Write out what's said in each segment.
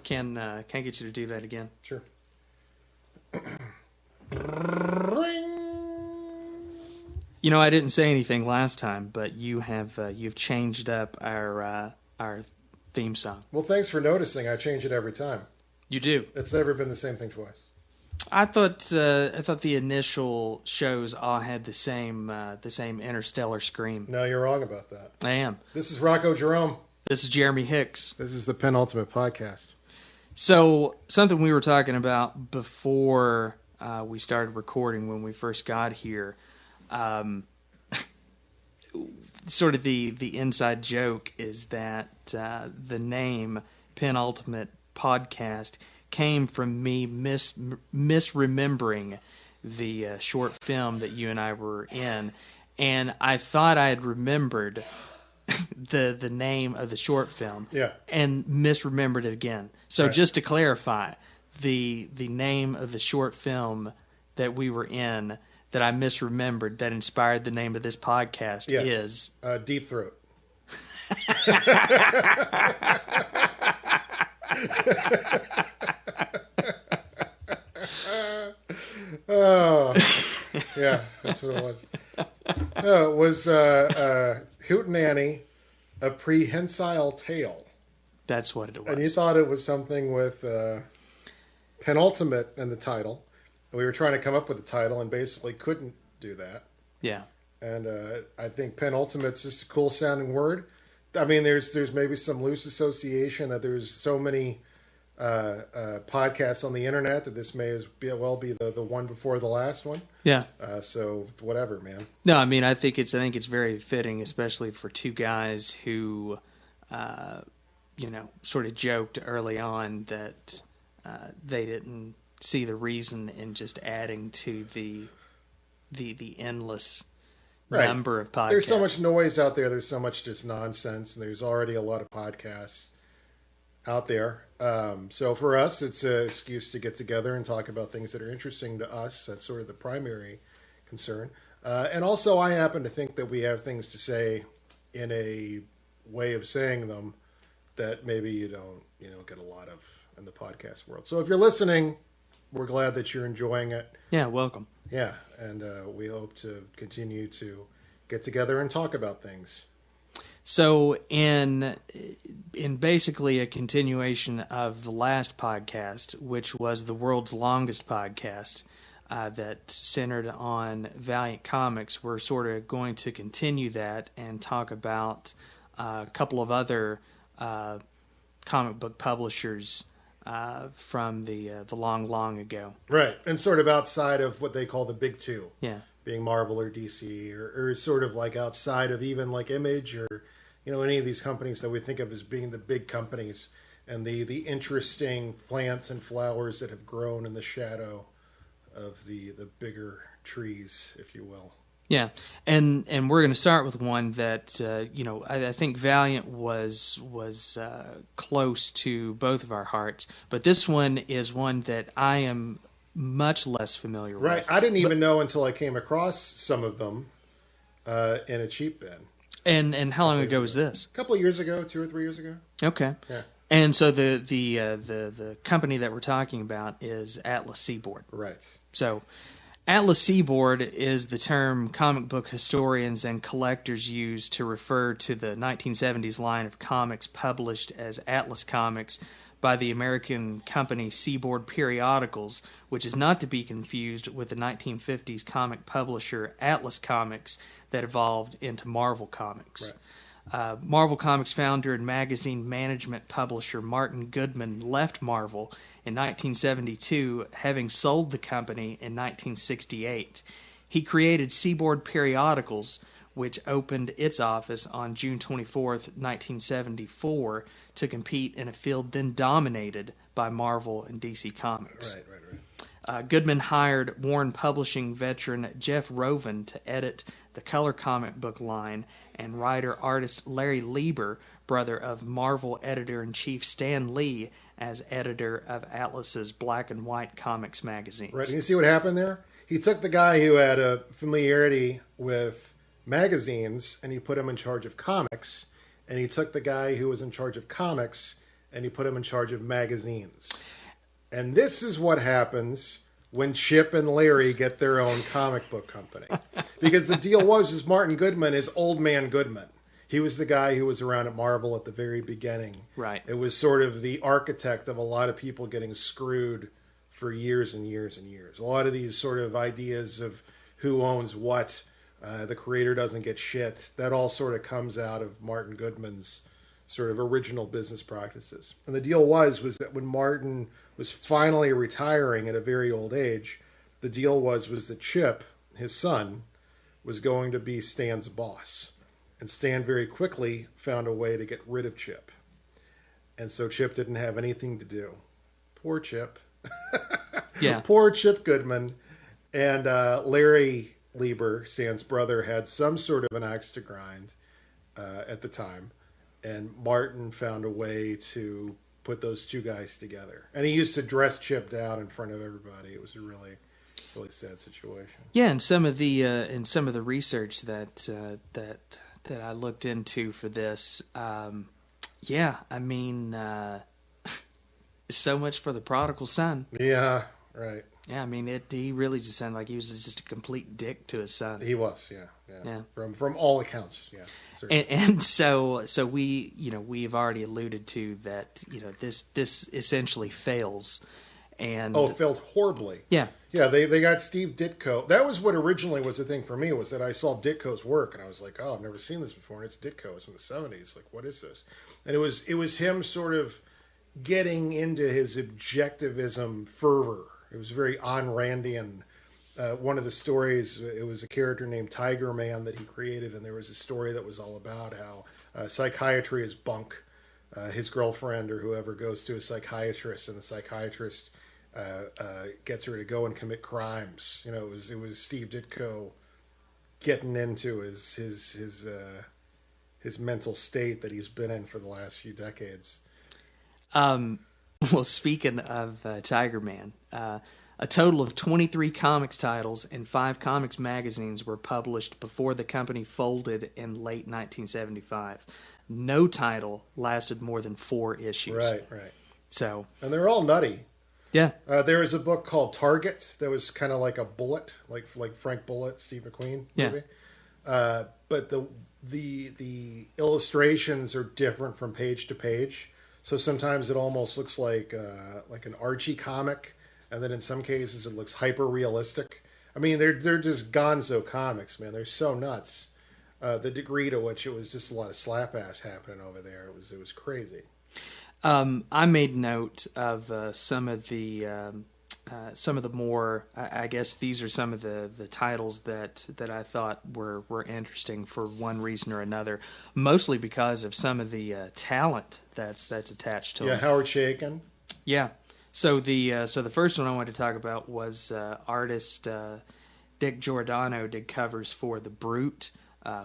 Can get you to do that again. Sure. You know, I didn't say anything last time, but you've changed up our theme song. Well, thanks for noticing. I change it every time. You do. It's never been the same thing twice. I thought the initial shows all had the same interstellar scream. No, you're wrong about that. I am. This is Rocko Jerome. This is Jeremy Hicks. This is the Penultimate podcast. So something we were talking about before we started recording when we first got here, sort of the inside joke is that the name Penultimate Podcast came from me misremembering the short film that you and I were in, and I thought I had remembered the name of the short film, and misremembered it again. So right. Just to clarify, the name of the short film that we were in that I misremembered that inspired the name of this podcast is Deep Throat. Oh, yeah, that's what it was. No, it was Hootenanny, A Prehensile Tale. That's what it was. And you thought it was something with Penultimate in the title. And we were trying to come up with a title and basically couldn't do that. Yeah. And I think Penultimate's just a cool sounding word. I mean, there's maybe some loose association that there's so many podcasts on the internet that this may as well be the one before the last one. Yeah. So whatever, man. No, I mean, I think it's very fitting, especially for two guys who, sort of joked early on that they didn't see the reason in just adding to the endless number of podcasts. There's so much noise out there. There's so much just nonsense, and there's already a lot of podcasts out there. So for us, it's an excuse to get together and talk about things that are interesting to us. That's sort of the primary concern. And also, I happen to think that we have things to say in a way of saying them that maybe you don't get a lot of in the podcast world. So if you're listening, we're glad that you're enjoying it. Yeah, welcome. Yeah, and we hope to continue to get together and talk about things. So in basically a continuation of the last podcast, which was the world's longest podcast that centered on Valiant Comics, we're sort of going to continue that and talk about a couple of other comic book publishers from the long ago. Right, and sort of outside of what they call the big two. Yeah. Being Marvel or DC or sort of like outside of even like Image or any of these companies that we think of as being the big companies and the interesting plants and flowers that have grown in the shadow of the bigger trees, if you will. Yeah, and we're going to start with one that I think Valiant was close to both of our hearts, but this one is one that I am much less familiar with. Right, I didn't even know until I came across some of them in a cheap bin. And how long ago was this? A couple of years ago, 2 or 3 years ago. Okay. Yeah. And so the company that we're talking about is Atlas Seaboard. Right. So Atlas Seaboard is the term comic book historians and collectors use to refer to the 1970s line of comics published as Atlas Comics by the American company Seaboard Periodicals, which is not to be confused with the 1950s comic publisher Atlas Comics that evolved into Marvel Comics. Right. Marvel Comics founder and magazine management publisher Martin Goodman left Marvel in 1972, having sold the company in 1968. He created Seaboard Periodicals, which opened its office on June 24th, 1974, to compete in a field then dominated by Marvel and DC Comics. Right. Goodman hired Warren Publishing veteran Jeff Roven to edit the color comic book line, and writer-artist Larry Lieber, brother of Marvel editor-in-chief Stan Lee, as editor of Atlas's black and white comics magazines. Right, and you see what happened there? He took the guy who had a familiarity with magazines, and he put him in charge of comics, and he took the guy who was in charge of comics and he put him in charge of magazines. And this is what happens when Chip and Larry get their own comic book company. Because the deal was Martin Goodman is Old Man Goodman. He was the guy who was around at Marvel at the very beginning. Right. It was sort of the architect of a lot of people getting screwed for years and years and years. A lot of these sort of ideas of who owns what, the creator doesn't get shit, that all sort of comes out of Martin Goodman's sort of original business practices. And the deal was that when Martin was finally retiring at a very old age, the deal was that Chip, his son, was going to be Stan's boss. And Stan very quickly found a way to get rid of Chip. And so Chip didn't have anything to do. Poor Chip. Yeah. Poor Chip Goodman. And Larry Lieber, Stan's brother, had some sort of an axe to grind at the time. And Martin found a way to put those two guys together. And he used to dress Chip down in front of everybody. It was a really sad situation. Yeah, and some of the research that I looked into for this, so much for the prodigal son. Yeah, right. Yeah, I mean, he really just sounded like he was just a complete dick to his son. He was, yeah. From all accounts, yeah. And so we've already alluded to that. This essentially fails. And failed horribly. Yeah. Yeah, they got Steve Ditko. That was what originally was the thing for me, was that I saw Ditko's work and I was like, oh, I've never seen this before. And it's Ditko. It's from the 70s. Like, what is this? And it was him sort of getting into his objectivism fervor. It was very Ayn Randian. One of the stories, it was a character named Tiger Man that he created, and there was a story that was all about how psychiatry is bunk. His girlfriend or whoever goes to a psychiatrist, and the psychiatrist gets her to go and commit crimes. It was Steve Ditko getting into his mental state that he's been in for the last few decades. Well, speaking of Tiger Man, a total of 23 comics titles and 5 comics magazines were published before the company folded in late 1975. No title lasted more than 4 issues. Right. So, and they're all nutty. Yeah. There was a book called Target that was kind of like a Bullet, like Frank Bullitt, Steve McQueen movie. Yeah. But the illustrations are different from page to page. So sometimes it almost looks like an Archie comic, and then in some cases it looks hyper realistic. I mean, they're just gonzo comics, man. They're so nuts. The degree to which it was just a lot of slap ass happening over there, it was crazy. I made note of some of the more. I guess these are some of the titles that I thought were interesting for one reason or another. Mostly because of some of the talent that's attached to them. Yeah, Howard Chaykin. Yeah. So the first one I wanted to talk about was artist Dick Giordano did covers for The Brute,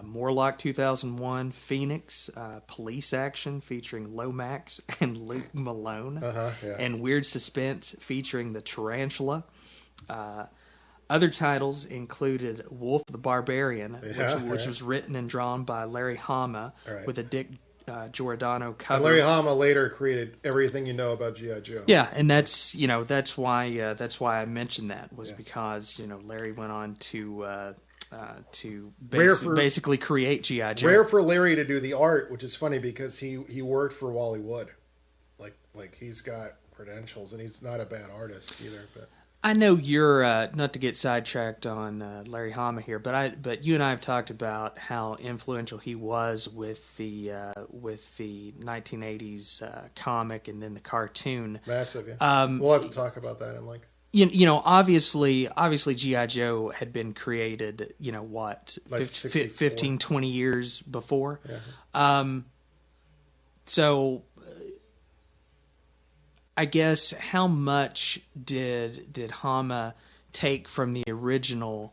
Morlock 2001, Phoenix, Police Action featuring Lomax and Luke Malone, and Weird Suspense featuring the Tarantula. Other titles included Wolf the Barbarian, which was written and drawn by Larry Hama, with a Dick Giordano cover. And Larry Hama later created everything you know about G.I. Joe. Yeah, and that's why I mentioned that was because Larry went on to basically create G.I. Joe. Rare for Larry to do the art, which is funny because he worked for Wally Wood. Like he's got credentials, and he's not a bad artist either. But I know you're not to get sidetracked on Larry Hama here, but you and I have talked about how influential he was with the 1980s comic and then the cartoon. Massive, yeah. We'll have to talk about that in length. Obviously G.I. Joe had been created, 15, 20 years before. Yeah. So I guess how much did Hama take from the original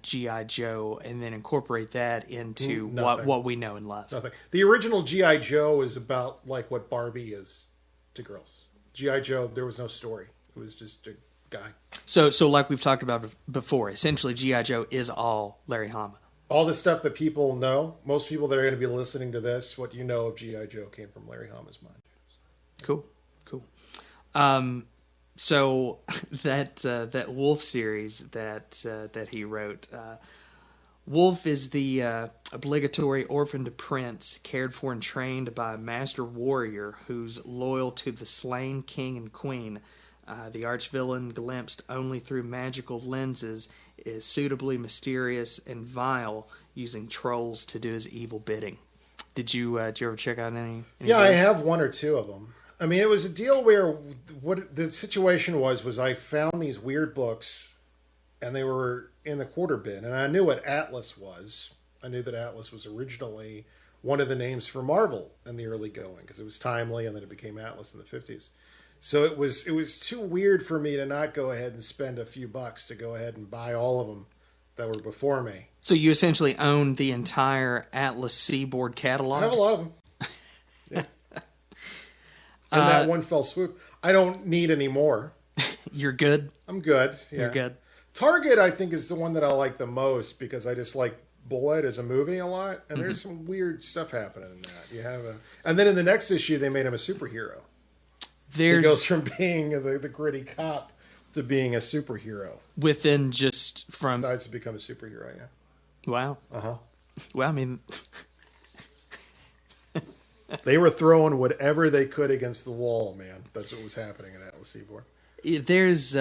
G.I. Joe and then incorporate that into what we know and love? Nothing. The original G.I. Joe is about like what Barbie is to girls. G.I. Joe, there was no story. It was just a guy. So like we've talked about before, essentially G.I. Joe is all Larry Hama. All the stuff that people know, most people that are going to be listening to this, what you know of G.I. Joe came from Larry Hama's mind. Cool. So that Wolf series that he wrote, Wolf is the obligatory orphaned prince cared for and trained by a master warrior who's loyal to the slain king and queen. The arch-villain, glimpsed only through magical lenses, is suitably mysterious and vile, using trolls to do his evil bidding. Did you ever check out any Yeah, of those? I have one or two of them. I mean, it was a deal where what the situation was I found these weird books, and they were in the quarter bin, and I knew what Atlas was. I knew that Atlas was originally one of the names for Marvel in the early going, because it was Timely, and then it became Atlas in the 50s. So it was too weird for me to not go ahead and spend a few bucks to go ahead and buy all of them that were before me. So you essentially own the entire Atlas Seaboard catalog? I have a lot of them. Yeah. And that one fell swoop. I don't need any more. You're good? I'm good. Yeah. You're good. Target, I think, is the one that I like the most because I just like Bullet as a movie a lot, and there's some weird stuff happening in that. You have and then in the next issue, they made him a superhero. He goes from being the gritty cop to being a superhero. Within just from... Decides to become a superhero, yeah. Wow. Uh-huh. Well, I mean... They were throwing whatever they could against the wall, man. That's what was happening in Atlas Seaboard. There's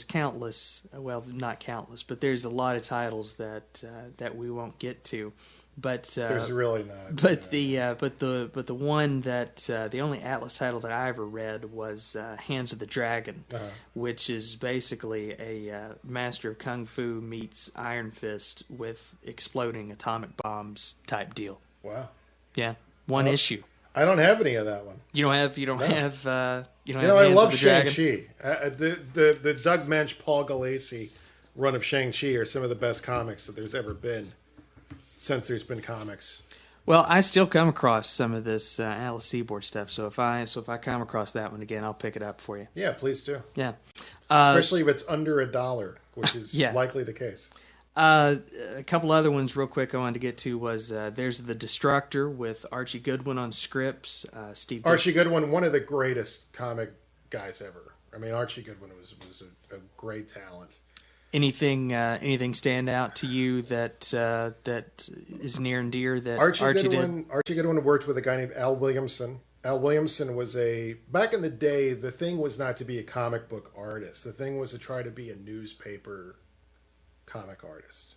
countless, well, not countless, but there's a lot of titles that we won't get to. But there's really not. But the one that the only Atlas title that I ever read was Hands of the Dragon, which is basically a Master of Kung Fu meets Iron Fist with exploding atomic bombs type deal. Wow. Yeah, one issue. I don't have any of that one. You don't have. I love Shang-Chi. The Doug Mensch, Paul Galassi run of Shang-Chi are some of the best comics that there's ever been since there's been comics. Well, I still come across some of this Atlas Seaboard stuff. So if I come across that one again, I'll pick it up for you. Yeah, please do. Yeah, especially if it's under $1, which is likely the case. A couple other ones real quick I wanted to get to was there's The Destructor with Archie Goodwin on scripts. Archie Goodwin, one of the greatest comic guys ever. I mean, Archie Goodwin was a great talent. Anything stand out to you that is near and dear that Archie did? Archie Goodwin worked with a guy named Al Williamson. Al Williamson was back in the day, the thing was not to be a comic book artist. The thing was to try to be a newspaper comic artist.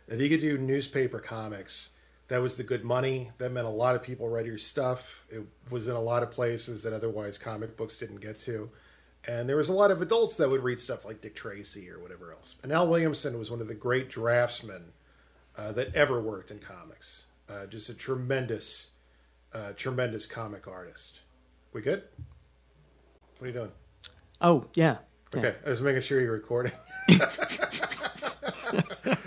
If you could do newspaper comics, that was the good money. That meant a lot of people read your stuff. It was in a lot of places that otherwise comic books didn't get to. And there was a lot of adults that would read stuff like Dick Tracy or whatever else. And Al Williamson was one of the great draftsmen that ever worked in comics. Just a tremendous comic artist. We good? What are you doing? Oh, yeah. Okay, I was making sure you're recording.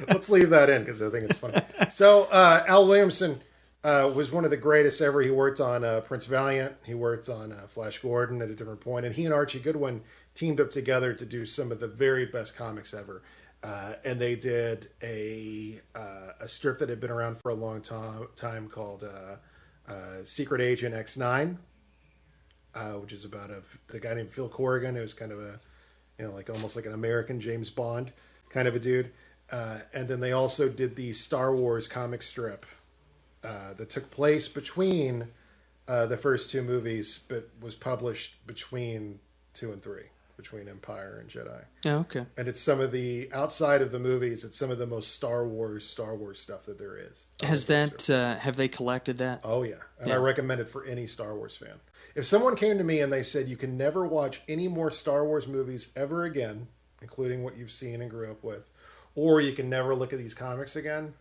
Let's leave that in because I think it's funny. So Al Williamson was one of the greatest ever. He worked on Prince Valiant. He worked on Flash Gordon at a different point. And he and Archie Goodwin teamed up together to do some of the very best comics ever. And they did a strip that had been around for a long time called Secret Agent X9, which is about the guy named Phil Corrigan, who was kind of almost like an American James Bond kind of a dude. And then they also did the Star Wars comic strip that took place between the first two movies, but was published between 2 and 3, between Empire and Jedi. Oh, okay. And it's some of the, outside of the movies, it's some of the most Star Wars stuff that there is. Have they collected that? Oh, yeah. And I recommend it for any Star Wars fan. If someone came to me and they said, you can never watch any more Star Wars movies ever again, including what you've seen and grew up with, or you can never look at these comics again,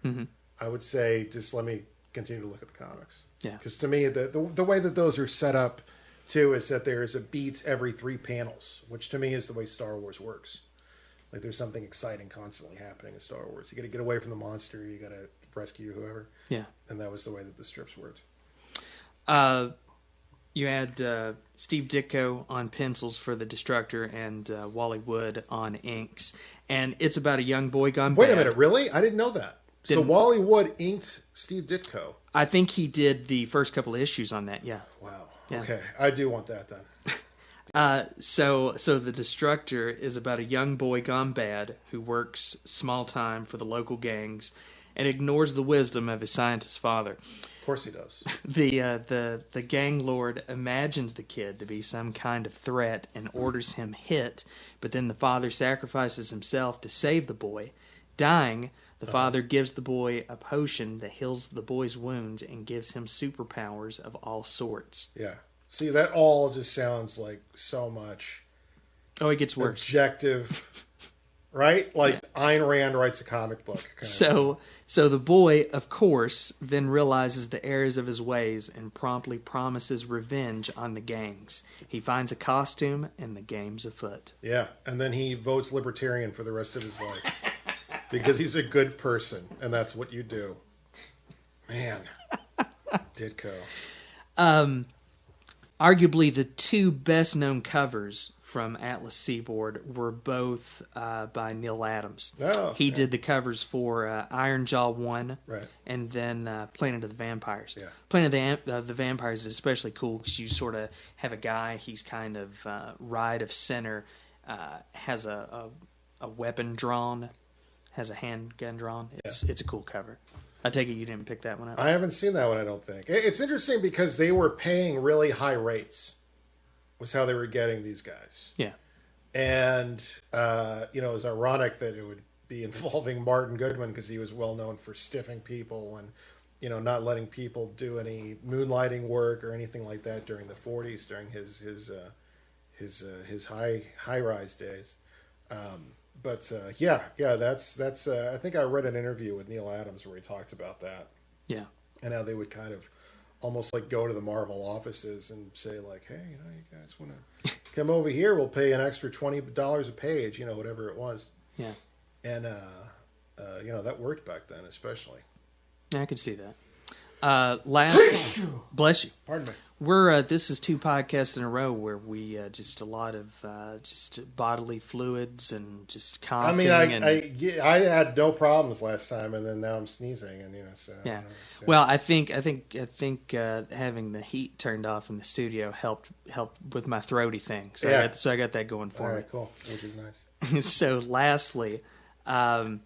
I would say just let me continue to look at the comics. Yeah. Because to me, the way that those are set up, too, is that there's a beat every 3 panels, which to me is the way Star Wars works. Like there's something exciting constantly happening in Star Wars. You got to get away from the monster. You got to rescue whoever. Yeah. And that was the way that the strips worked. You had Steve Ditko on pencils for The Destructor and Wally Wood on inks. And it's about a young boy gone bad. Wait a minute, really? I didn't know that. So Wally Wood inked Steve Ditko. I think he did the first couple of issues on that, yeah. Wow. Yeah. Okay, I do want that then. So the Destructor is about a young boy gone bad who works small time for the local gangs and ignores the wisdom of his scientist father. Of course he does. The gang lord imagines the kid to be some kind of threat and orders him hit, but then the father sacrifices himself to save the boy. Dying, the father gives the boy a potion that heals the boy's wounds and gives him superpowers of all sorts. Yeah. See, that all just sounds like so much. Oh, it gets worse. Objective, right? Like Ayn Rand writes a comic book. So the boy, of course, then realizes the errors of his ways and promptly promises revenge on the gangs. He finds a costume and the game's afoot. Yeah, and then he votes libertarian for the rest of his life because he's a good person, and that's what you do. Man, Ditko. Arguably, the two best-known covers from Atlas Seaboard were both by Neil Adams. Oh, he did the covers for Iron Jaw 1 right. and then Planet of the Vampires. Yeah. Planet of the Vampires is especially cool because you sort of have a guy, he's kind of right of center, has a weapon drawn, has a handgun drawn. It's a cool cover. I take it you didn't pick that one up. I haven't seen that one, I don't think. It's interesting because they were paying really high rates, was how they were getting these guys. Yeah. And, it was ironic that it would be involving Martin Goodman because he was well known for stiffing people and, not letting people do any moonlighting work or anything like that during the 40s, during his high-rise days. But that's. I think I read an interview with Neil Adams where he talked about that. Yeah, and how they would kind of almost like go to the Marvel offices and say like, "Hey, you guys want to come over here? We'll pay an extra $20 a page, whatever it was." Yeah, and that worked back then, especially. Yeah, I could see that. Bless you. Pardon me. This is 2 podcasts in a row where we just a lot of just bodily fluids and just coughing. I mean, I had no problems last time, and then now I'm sneezing, and so yeah. Well, I think having the heat turned off in the studio helped with my throaty thing. So yeah. I got that going for me. All right, cool, which is nice. So, lastly, the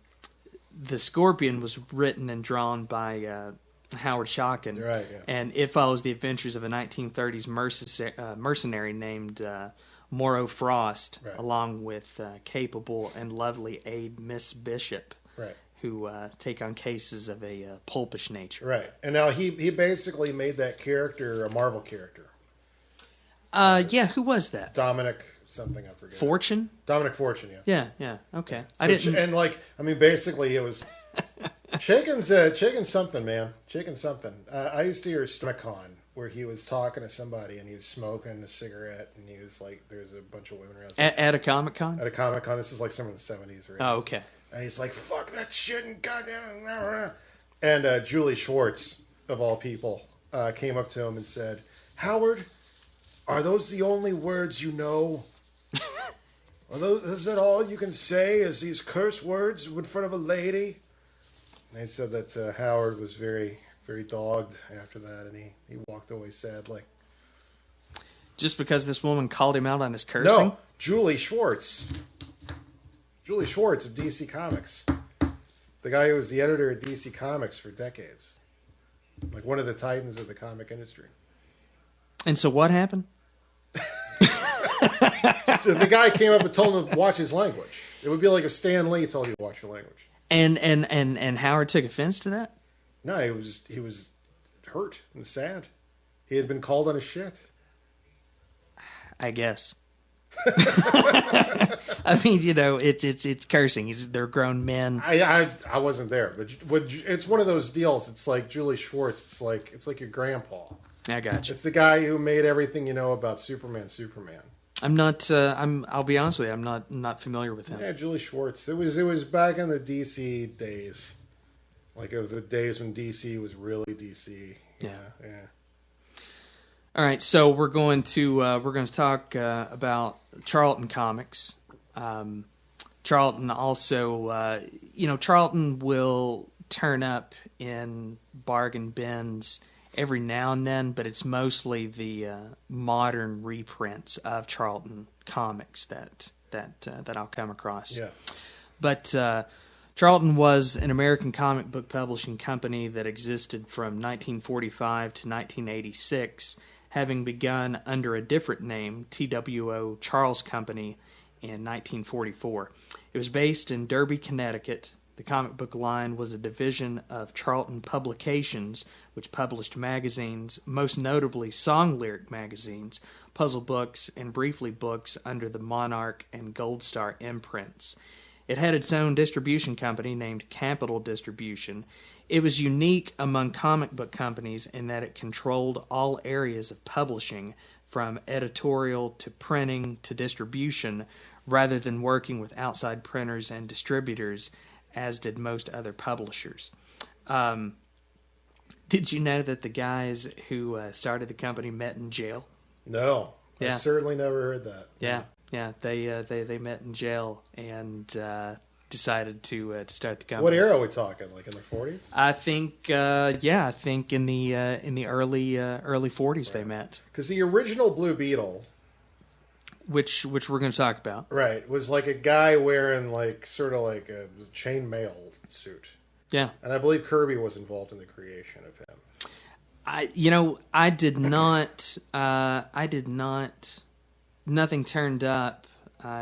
Scorpion was written and drawn by Howard Chaykin, right, yeah. And it follows the adventures of a 1930s mercenary named Morrow Frost, right. along with capable and lovely aide Miss Bishop, right. who take on cases of a pulpish nature. Right, and now he basically made that character a Marvel character. Yeah, who was that? Dominic something, I forget. Fortune? Dominic Fortune, yeah. Yeah, okay. So, I didn't... And basically it was... Chaykin's something, man. Chaykin's something. I used to hear StomachCon where he was talking to somebody and he was smoking a cigarette and he was like, there's a bunch of women around. At a Comic Con? At a Comic Con. This is like some of the 70s. Or 80s. Oh, okay. And he's like, fuck that shit and goddamn. And Julie Schwartz, of all people, came up to him and said, Howard, are those the only words you know? Is that all you can say? Is these curse words in front of a lady? They said that Howard was very, very dogged after that, and he walked away sadly. Just because this woman called him out on his cursing? No, Julie Schwartz. Julie Schwartz of DC Comics. The guy who was the editor at DC Comics for decades. Like one of the titans of the comic industry. And so what happened? The guy came up and told him to watch his language. It would be like if Stan Lee told you to watch your language. And Howard took offense to that? No, he was hurt and sad. He had been called on his shit. I guess. I mean, it's cursing. They're grown men. I wasn't there, but it's one of those deals. It's like Julie Schwartz. It's like your grandpa. I got you. It's the guy who made everything you know about Superman. I'm not. I'll be honest with you. I'm not familiar with him. Yeah, Julie Schwartz. It was back in the DC days, like of the days when DC was really DC. Yeah. Yeah. All right, so we're going to talk about Charlton Comics. Charlton also, Charlton will turn up in bargain bins every now and then, but it's mostly the modern reprints of Charlton comics that I'll come across. Yeah. But Charlton was an American comic book publishing company that existed from 1945 to 1986, having begun under a different name, TWO Charles Company, in 1944. It was based in Derby, Connecticut. The comic book line was a division of Charlton Publications, which published magazines, most notably song lyric magazines, puzzle books, and briefly books under the Monarch and Gold Star imprints. It had its own distribution company named Capital Distribution. It was unique among comic book companies in that it controlled all areas of publishing, from editorial to printing to distribution, rather than working with outside printers and distributors, as did most other publishers. Did you know that the guys who started the company met in jail? No, Yeah. I certainly never heard that. Yeah. They met in jail and decided to start the company. What era are we talking? Like in the 40s? I think in the early 40s they met, Because the original Blue Beetle, which we're going to talk about. right, was like a guy wearing like sort of like a chainmail suit, Yeah, and I believe Kirby was involved in the creation of him. I did not. Nothing turned up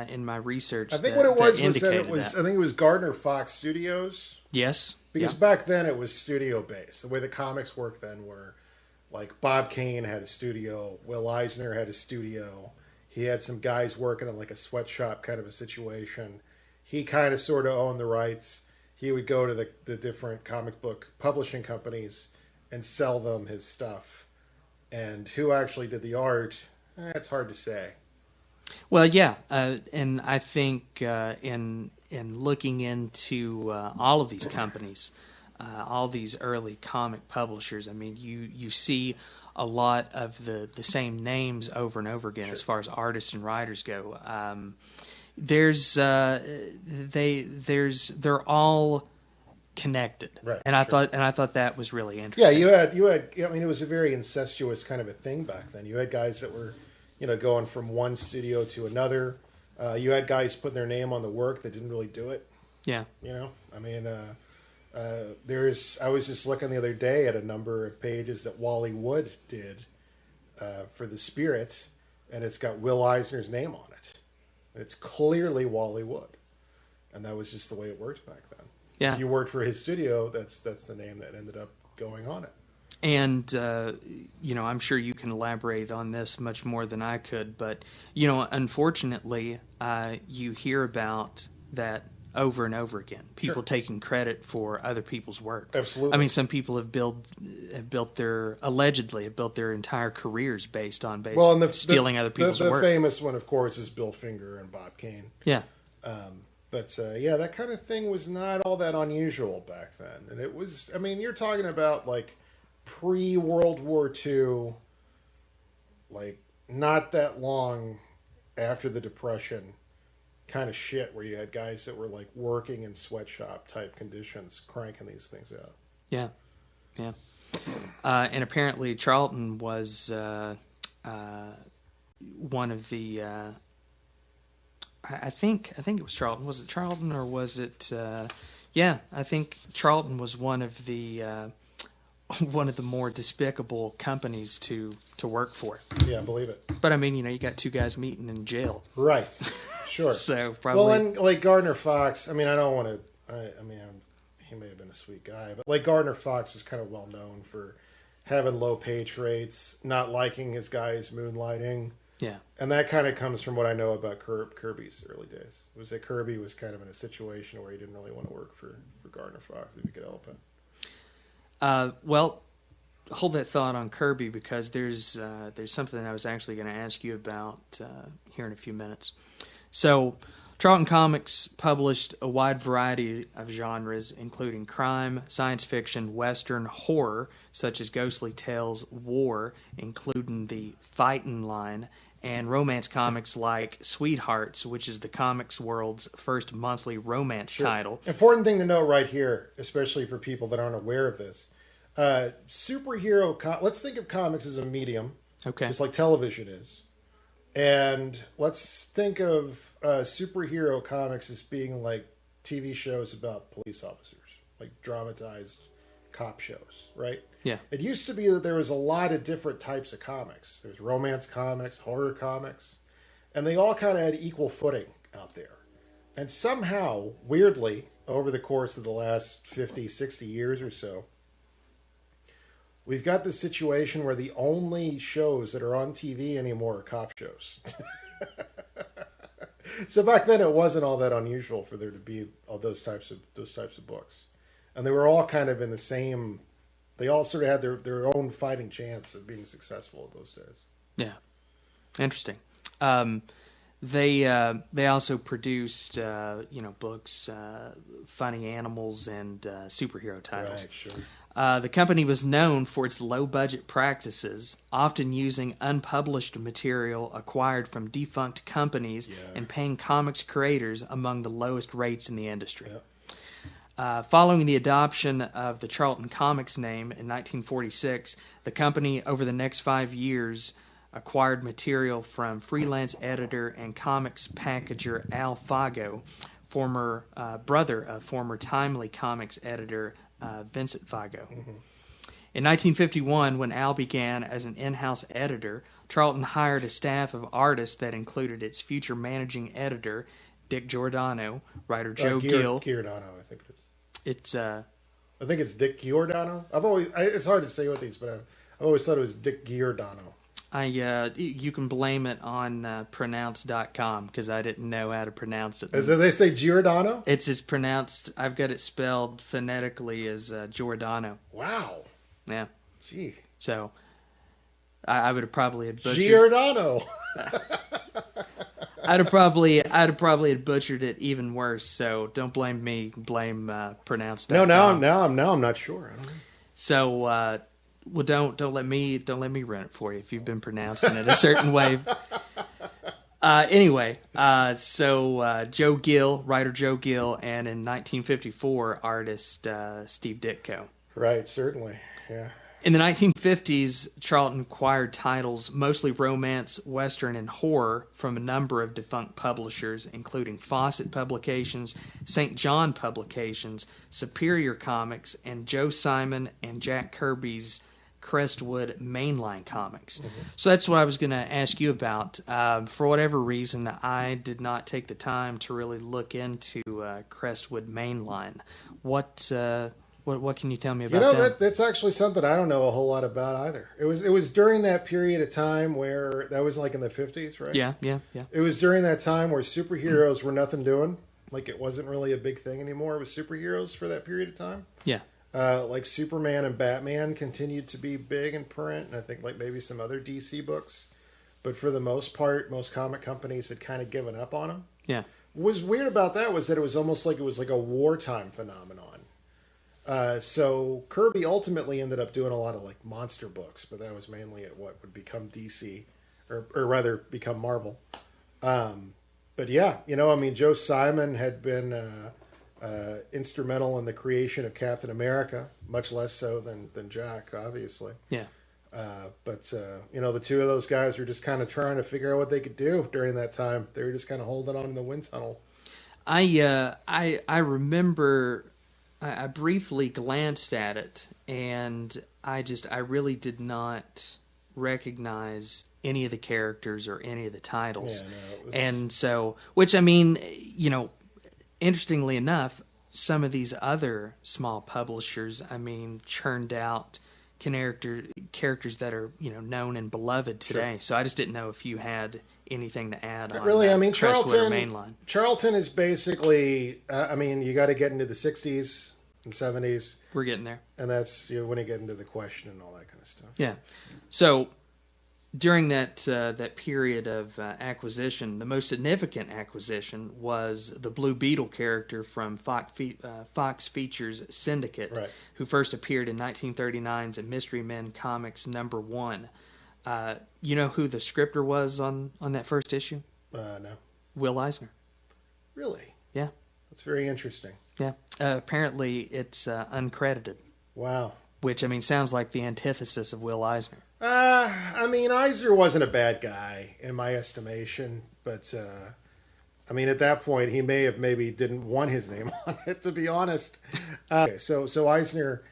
in my research. I think that, what it was that was that it indicated was. that. I think it was Gardner Fox Studios. Yes, Because yeah. back then it was studio based. The way the comics worked then were like Bob Kane had a studio, Will Eisner had a studio. He had some guys working in like a sweatshop kind of a situation. He kind of sort of owned the rights. He would go to the different comic book publishing companies and sell them his stuff. And who actually did the art, it's hard to say. Well, yeah, and I think in looking into all of these companies, all these early comic publishers, I mean, you see a lot of the same names over and over again. Sure. As far as artists and writers go. They're all connected, Right, and I sure. thought that was really Yeah, interesting. you had. I mean, it was a very incestuous kind of a thing back then. You had guys that were, going from one studio to another. You had guys putting their name on the work that didn't really do it. Yeah, I mean, I was just looking the other day at a number of pages that Wally Wood did for the Spirits, and it's got Will Eisner's name on it. It's clearly Wally Wood, and that was just the way it worked back then. yeah. If you worked for his studio, that's the name that ended up going on it. And, I'm sure you can elaborate on this much more than I could, but, unfortunately, you hear about that over and over again. People Sure. taking credit for other people's work. Absolutely. I mean, some people allegedly have built their entire careers based on stealing other people's the work. famous one, of course, is Bill Finger and Bob Kane. Yeah. But that kind of thing was not all that unusual back then. And it was, I mean, you're talking about like pre-World War II, like not that long after the Depression kind of shit, where you had guys that were like working in sweatshop type conditions cranking these things out. Yeah. And apparently Charlton was one of the... I think it was Charlton. Was it Charlton or was it? I think Charlton was one of the more despicable companies to work for. Yeah, I believe it. But I mean, you got two guys meeting in jail, Right. Sure. so probably. Well, and like Gardner Fox, I mean, I don't want to. He may have been a sweet guy, but like Gardner Fox was kind of well known for having low page rates, not liking his guys moonlighting. Yeah. And that kind of comes from what I know about Kirby's early days. It was that Kirby was kind of in a situation where he didn't really want to work for Gardner Fox if he could help it. Well, hold that thought on Kirby, because there's something I was actually going to ask you about here in a few minutes. So, Charlton Comics published a wide variety of genres, including crime, science fiction, western, horror, such as Ghostly Tales, war, including the Fightin' line, and romance comics like Sweethearts, which is the comics world's first monthly romance title. Important thing to note right here, especially for people that aren't aware of this. Let's think of comics as a medium, Okay. just like television is. And let's think of superhero comics as being like TV shows about police officers, like dramatized cop shows, right? Yeah. It used to be that there was a lot of different types of comics. There's romance comics, horror comics, and they all kind of had equal footing out there. And somehow, weirdly, over the course of the last 50, 60 years or so, we've got this situation where the only shows that are on TV anymore are cop shows. So back then, it wasn't all that unusual for there to be all those types of books, and they were all kind of in the same. They all sort of had their own fighting chance of being successful in those days. Yeah, interesting. They also produced books, funny animals, and superhero titles. Right, sure. The company was known for its low-budget practices, often using unpublished material acquired from defunct companies and paying comics creators among the lowest rates in the industry. Yeah. Following the adoption of the Charlton Comics name in 1946, the company, over the next 5 years, acquired material from freelance editor and comics packager Al Fago, former brother of former Timely Comics editor Vincent Fago. Mm-hmm. In 1951, when Al began as an in-house editor, Charlton hired a staff of artists that included its future managing editor, Dick Giordano, writer Joe Gill. Giordano, I think it is. It's I think it's Dick Giordano. It's hard to say with these, but I've always thought it was Dick Giordano. You can blame it on pronounce.com because I didn't know how to pronounce it. They say Giordano? It's pronounced, I've got it spelled phonetically as Giordano. Wow. Yeah. Gee. So I would have probably had butchered Giordano. I'd have probably butchered it even worse. So don't blame me. Blame pronounce.com. No, now I'm not sure. I don't know. So well, don't let me run it for you if you've been pronouncing it a certain way. Anyway, so Joe Gill, writer Joe Gill, and in 1954, artist Steve Ditko. Right, certainly, yeah. In the 1950s, Charlton acquired titles, mostly romance, western, and horror, from a number of defunct publishers, including Fawcett Publications, St. John Publications, Superior Comics, and Joe Simon and Jack Kirby's Crestwood Mainline Comics. Mm-hmm. So that's what I was going to ask you about. For whatever reason, I did not take the time to really look into Crestwood Mainline. What can you tell me about that? That's actually something I don't know a whole lot about either. It was during that period of time where that was like in the 50s, right? Yeah. It was during that time where superheroes were nothing doing. Like it wasn't really a big thing anymore. It was superheroes for that period of time. Yeah. Like Superman and Batman continued to be big in print, and I think like maybe some other DC books. But for the most part, most comic companies had kind of given up on them. Yeah. What was weird about that was that it was almost like it was like a wartime phenomenon. So Kirby ultimately ended up doing a lot of like monster books, but that was mainly at what would become DC, or rather become Marvel. But yeah, Joe Simon had been instrumental in the creation of Captain America, much less so than Jack, obviously. Yeah. But the two of those guys were just kind of trying to figure out what they could do during that time. They were just kind of holding on in the wind tunnel. I remember I briefly glanced at it, and I really did not recognize any of the characters or any of the titles. Yeah, no, and so, which interestingly enough, some of these other small publishers, churned out characters that are known and beloved today. Sure. So I just didn't know if you had anything to add on. Really, Crestwood Mainline. Charlton is basically. You got to get into the '60s and '70s. We're getting there, and that's when you get into the Question and all that kind of stuff. Yeah. So during that period of acquisition, the most significant acquisition was the Blue Beetle character from Fox Features Syndicate, right, who first appeared in 1939's Mystery Men Comics #1. You know who the scripter was on that first issue? No. Will Eisner. Really? Yeah. That's very interesting. Yeah. Apparently, it's uncredited. Wow. which, I mean, sounds like the antithesis of Will Eisner. I mean, Eisner wasn't a bad guy in my estimation, but I mean, at that point, he maybe didn't want his name on it, to be honest. Okay, so Eisner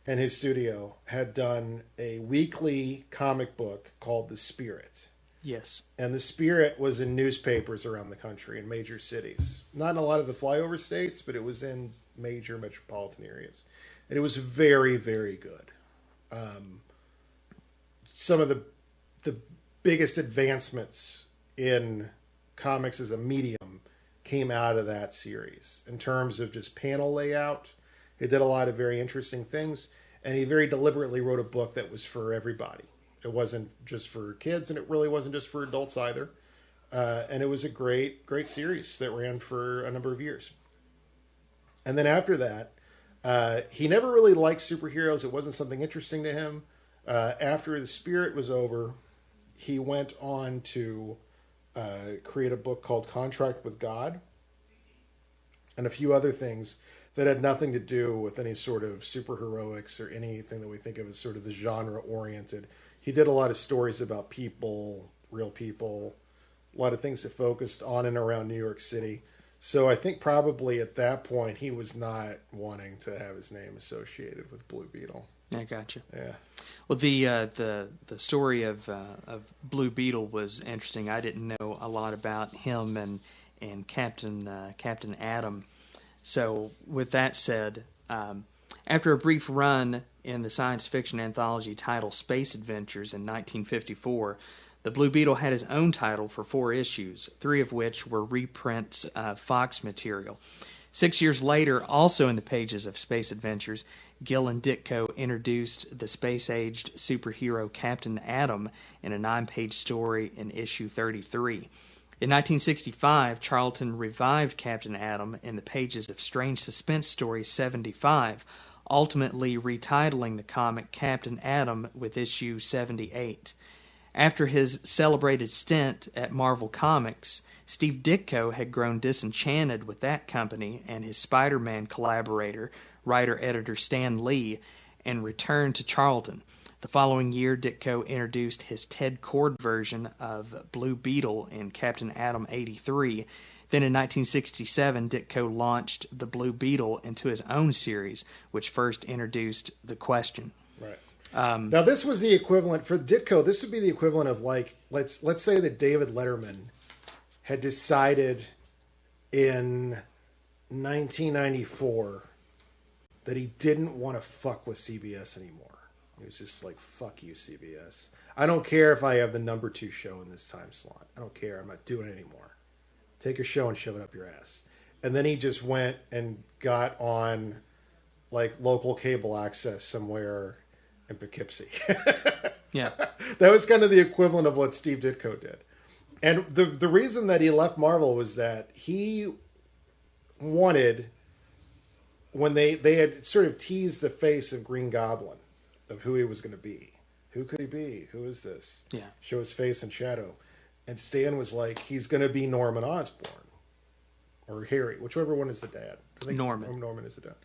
and his studio had done a weekly comic book called The Spirit. Yes. And The Spirit was in newspapers around the country in major cities. Not in a lot of the flyover states, but it was in major metropolitan areas. And it was very, very good. Some of the biggest advancements in comics as a medium came out of that series in terms of just panel layout. He did a lot of very interesting things, and he very deliberately wrote a book that was for everybody. It wasn't just for kids, and it really wasn't just for adults either. And it was a great series that ran for a number of years. And then after that, he never really liked superheroes. It wasn't something interesting to him. After The Spirit was over, he went on to create a book called Contract with God and a few other things that had nothing to do with any sort of superheroics or anything that we think of as sort of the genre-oriented. He did a lot of stories about people, real people, a lot of things that focused on and around New York City. So I think probably at that point he was not wanting to have his name associated with Blue Beetle. I gotcha. Yeah. Well, the story of Blue Beetle was interesting. I didn't know a lot about him and Captain Atom. So with that said, after a brief run in the science fiction anthology titled Space Adventures in 1954, the Blue Beetle had his own title for 4 issues, 3 of which were reprints of Fox material. 6 years later, also in the pages of Space Adventures, Gill and Ditko introduced the space-aged superhero Captain Atom in a 9-page story in issue 33. In 1965, Charlton revived Captain Atom in the pages of Strange Suspense Story 75, ultimately retitling the comic Captain Atom with issue 78. After his celebrated stint at Marvel Comics, Steve Ditko had grown disenchanted with that company and his Spider-Man collaborator, writer-editor Stan Lee, and returned to Charlton. The following year, Ditko introduced his Ted Kord version of Blue Beetle in Captain Atom 83. Then in 1967, Ditko launched the Blue Beetle into his own series, which first introduced The Question. Right. Now, this was the equivalent for Ditko. This would be the equivalent of, like, let's say that David Letterman had decided in 1994 that he didn't want to fuck with CBS anymore. He was just like, fuck you, CBS. I don't care if I have the number 2 show in this time slot. I don't care. I'm not doing it anymore. Take your show and shove it up your ass. And then he just went and got on, like, local cable access somewhere in Poughkeepsie. Yeah. That was kind of the equivalent of what Steve Ditko did. And the reason that he left Marvel was that he wanted, when they had sort of teased the face of Green Goblin, of who he was going to be. Who could he be? Who is this? Yeah. Show his face and shadow. And Stan was like, he's going to be Norman Osborn. Or Harry, whichever one is the dad. I think Norman. Norman is the dad.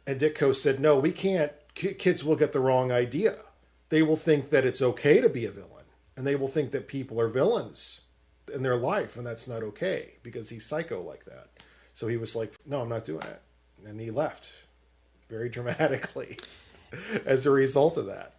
And Ditko said, no, we can't. Kids will get the wrong idea. They will think that it's okay to be a villain. And they will think that people are villains in their life. And that's not okay because he's psycho like that. So he was like, no, I'm not doing it. And he left very dramatically as a result of that.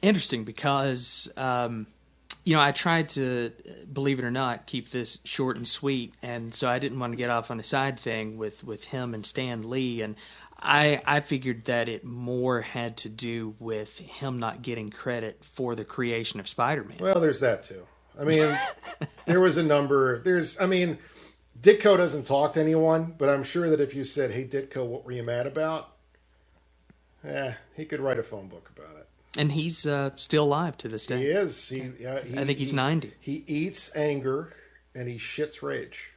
Interesting because, I tried to, believe it or not, keep this short and sweet. And so I didn't want to get off on a side thing with him and Stan Lee. And I figured that it more had to do with him not getting credit for the creation of Spider-Man. Well, there's that too. I mean, there was a number. Ditko doesn't talk to anyone, but I'm sure that if you said, hey, Ditko, what were you mad about? He could write a phone book about it. And he's still alive to this day. He is. I think he's 90. He eats anger and he shits rage.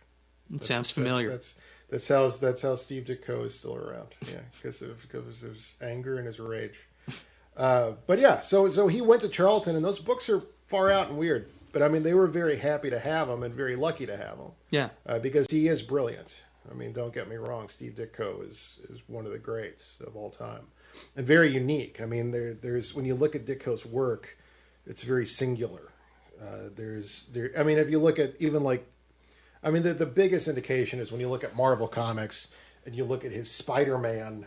Sounds familiar. That's how Steve Ditko is still around. Yeah, because of his anger and his rage. But yeah, so he went to Charlton, and those books are far out and weird. But I mean, they were very happy to have him and very lucky to have him. Yeah, because he is brilliant. I mean, don't get me wrong. Steve Ditko is one of the greats of all time. and very unique. I mean, there's when you look at Ditko's work, it's very singular. I mean, if you look at even like, I mean, the biggest indication is when you look at Marvel Comics and you look at his Spider-Man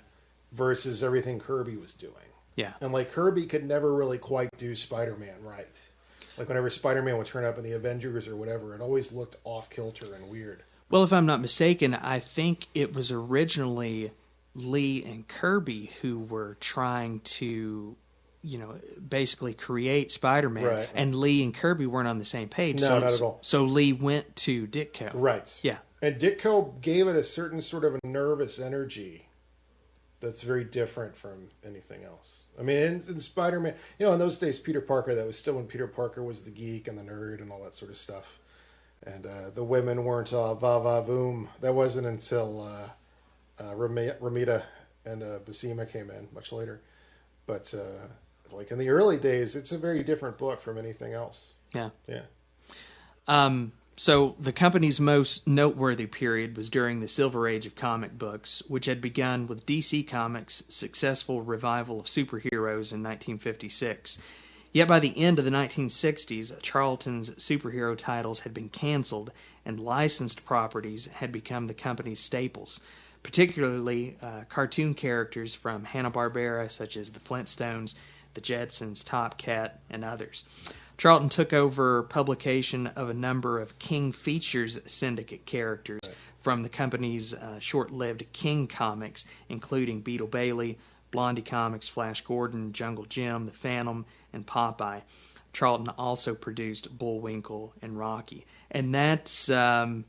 versus everything Kirby was doing. Yeah. And like Kirby could never really quite do Spider-Man right. Like whenever Spider-Man would turn up in the Avengers or whatever, it always looked off kilter and weird. Well, if I'm not mistaken, I think it was originally Lee and Kirby who were trying to, basically create Spider-Man. Right. And Lee and Kirby weren't on the same page. No, not at all. So Lee went to Ditko. Right. Yeah. And Ditko gave it a certain sort of a nervous energy that's very different from anything else. I mean, in Spider-Man, in those days, Peter Parker, that was still when Peter Parker was the geek and the nerd and all that sort of stuff. And the women weren't va-va-voom. That wasn't until Ramita and Buscema came in much later. But like in the early days, it's a very different book from anything else. Yeah. Yeah. So the company's most noteworthy period was during the Silver Age of comic books, which had begun with DC Comics' successful revival of superheroes in 1956. Yet by the end of the 1960s, Charlton's superhero titles had been canceled, and licensed properties had become the company's staples, particularly cartoon characters from Hanna-Barbera, such as the Flintstones, the Jetsons, Top Cat, and others. Charlton took over publication of a number of King Features syndicate characters from the company's short-lived King comics, including Beetle Bailey, Blondie Comics, Flash Gordon, Jungle Jim, The Phantom, and Popeye. Charlton also produced Bullwinkle and Rocky. And that's, that's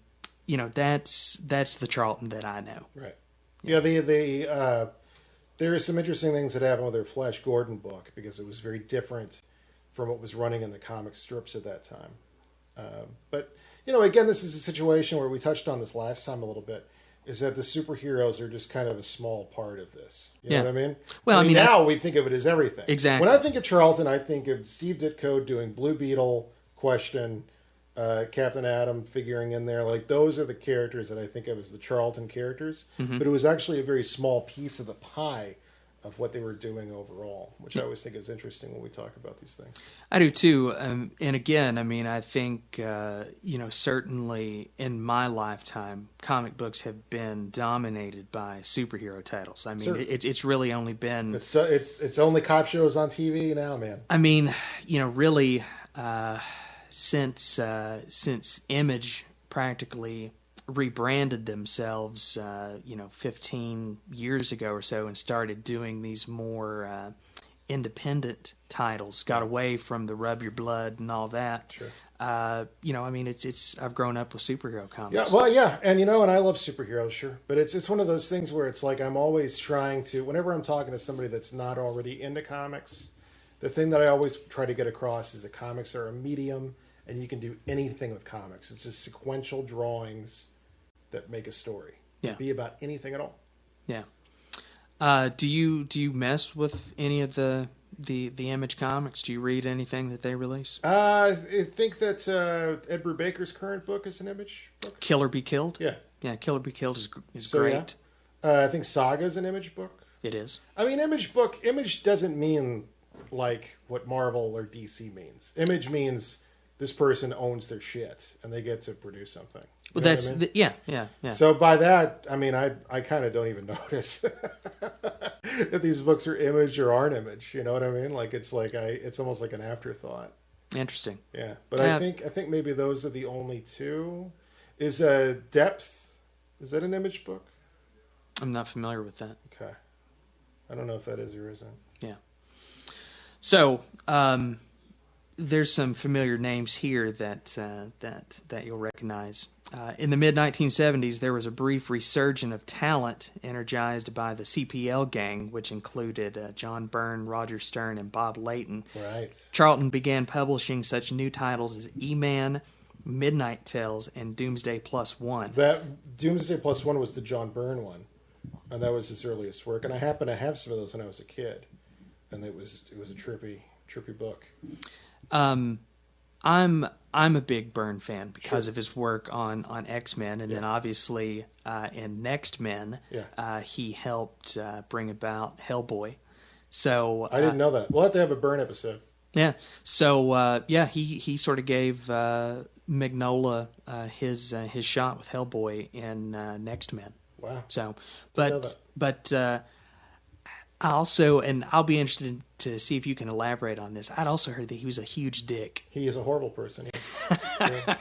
the Charlton that I know. Right. Yeah, there are some interesting things that happened with their Flash Gordon book because it was very different from what was running in the comic strips at that time. But, again, this is a situation where we touched on this last time a little bit, is that the superheroes are just kind of a small part of this. You know what I mean? Well, now we think of it as everything. Exactly. When I think of Charlton, I think of Steve Ditko doing Blue Beetle, Question, Captain Atom figuring in there. Like, those are the characters that I think of as the Charlton characters. Mm-hmm. But it was actually a very small piece of the pie of what they were doing overall, which I always think is interesting when we talk about these things. I do too. And again, I think, certainly in my lifetime, comic books have been dominated by superhero titles. I mean, it's really only been... It's only cop shows on TV now, man. I mean, really, since Image practically rebranded themselves, 15 years ago or so and started doing these more independent titles, got away from the rub your blood and all that. Sure. It's I've grown up with superhero comics. Yeah, well, yeah, and and I love superheroes, sure, but it's one of those things where it's like I'm always trying to, whenever I'm talking to somebody that's not already into comics, the thing that I always try to get across is that comics are a medium, and you can do anything with comics. It's just sequential drawings that make a story. Yeah. It can be about anything at all. Yeah. Do you mess with any of the Image comics? Do you read anything that they release? I think that Ed Brubaker's current book is an Image book. Kill or Be Killed? Yeah. Yeah, Kill or Be Killed is great. Yeah. I think Saga's an Image book. It is. I mean, Image doesn't mean like what Marvel or DC means. Image means this person owns their shit and they get to produce something. Well, that's yeah. So by that, I mean I kind of don't even notice if these books are Image or aren't Image. You know what I mean? Like it's almost like an afterthought. Interesting. Yeah, but I think maybe those are the only two. Is Depth? Is that an Image book? I'm not familiar with that. Okay, I don't know if that is or isn't. Yeah. So there's some familiar names here that you'll recognize. In the mid-1970s, there was a brief resurgence of talent energized by the CPL gang, which included John Byrne, Roger Stern, and Bob Layton. Right. Charlton began publishing such new titles as E-Man, Midnight Tales, and Doomsday Plus One. That Doomsday Plus One was the John Byrne one, and that was his earliest work. And I happen to have some of those when I was a kid, and it was a trippy book. I'm a big Byrne fan because of his work on X-Men, and then obviously in Next Men, he helped bring about Hellboy. So I didn't know that. We'll have to have a Burn episode. yeah. So he sort of gave Mignola his shot with Hellboy in Next Men. Wow. So, Didn't know but I also, and I'll be interested to see if you can elaborate on this. I'd also heard that he was a huge dick. He is a horrible person. Yeah.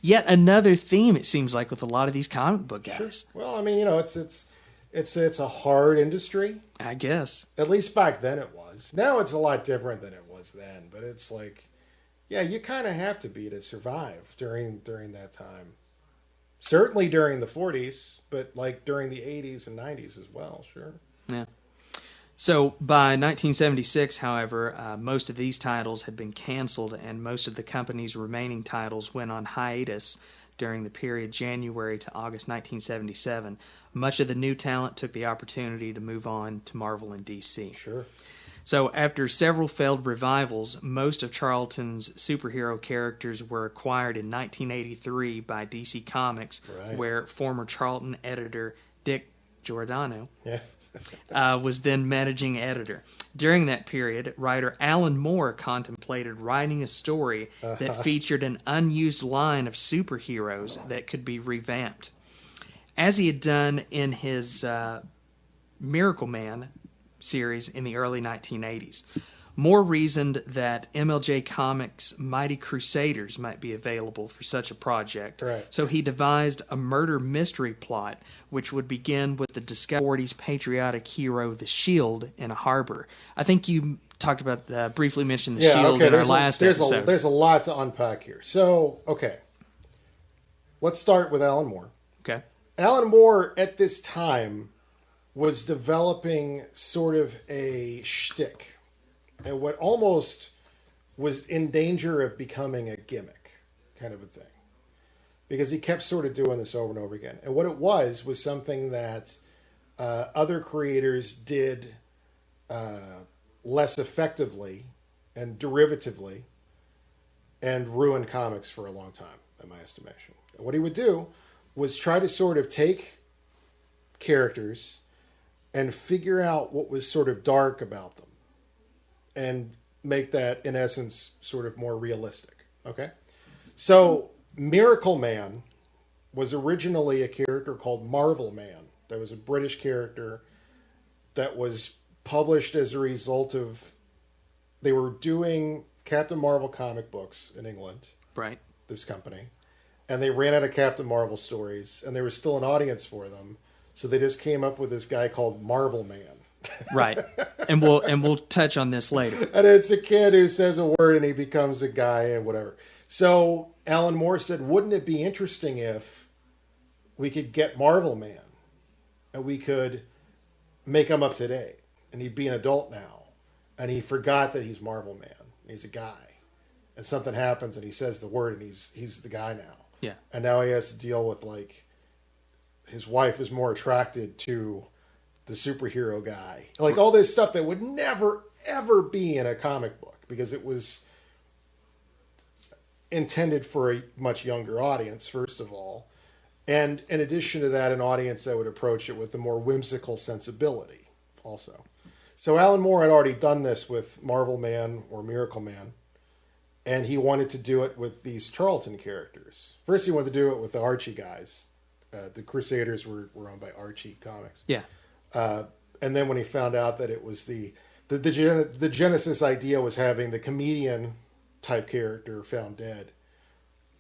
Yet another theme, it seems like, with a lot of these comic book guys. Sure. Well, I mean, it's a hard industry. I guess. At least back then it was. Now it's a lot different than it was then. But it's like, yeah, you kind of have to be to survive during that time. Certainly during the 40s, but like during the 80s and 90s as well. Sure. Yeah. So by 1976, however, most of these titles had been canceled, and most of the company's remaining titles went on hiatus during the period January to August 1977. Much of the new talent took the opportunity to move on to Marvel and DC. Sure. So after several failed revivals, most of Charlton's superhero characters were acquired in 1983 by DC Comics, Right. where former Charlton editor Dick Giordano Yeah. was then managing editor. During that period, writer Alan Moore contemplated writing a story that featured an unused line of superheroes that could be revamped. As he had done in his Miracle Man series in the early 1980s. Moore reasoned that MLJ Comics' Mighty Crusaders might be available for such a project. Right. So he devised a murder mystery plot, which would begin with the discovery of 40s patriotic hero, the Shield, in a harbor. I think you talked about, briefly mentioned the Shield in our last episode. There's a lot to unpack here. So, okay. Let's start with Alan Moore. Okay. Alan Moore, at this time, was developing sort of a shtick. And what almost was in danger of becoming a gimmick kind of a thing. Because he kept sort of doing this over and over again. And what it was something that other creators did less effectively and derivatively and ruined comics for a long time, in my estimation. And what he would do was try to sort of take characters and figure out what was sort of dark about them and make that, in essence, sort of more realistic. Okay? So, Miracle Man was originally a character called Marvel Man. That was a British character that was published as a result of... They were doing Captain Marvel comic books in England. Right. This company. And they ran out of Captain Marvel stories, and there was still an audience for them. So they just came up with this guy called Marvel Man. Right. And we'll touch on this later. And it's a kid who says a word and he becomes a guy and whatever. So Alan Moore said, wouldn't it be interesting if we could get Marvel Man and we could make him up to date and he'd be an adult now and he forgot that he's Marvel Man. He's a guy. And something happens and he says the word and he's the guy now. Yeah. And now he has to deal with, like, his wife is more attracted to the superhero guy. Like, all this stuff that would never, ever be in a comic book because it was intended for a much younger audience, first of all. And in addition to that, an audience that would approach it with a more whimsical sensibility also. So Alan Moore had already done this with Marvel Man or Miracle Man. And he wanted to do it with these Charlton characters. First, he wanted to do it with the Archie guys. The Crusaders were owned by Archie Comics. Yeah. And then when he found out that it was the Genesis idea was having the comedian type character found dead.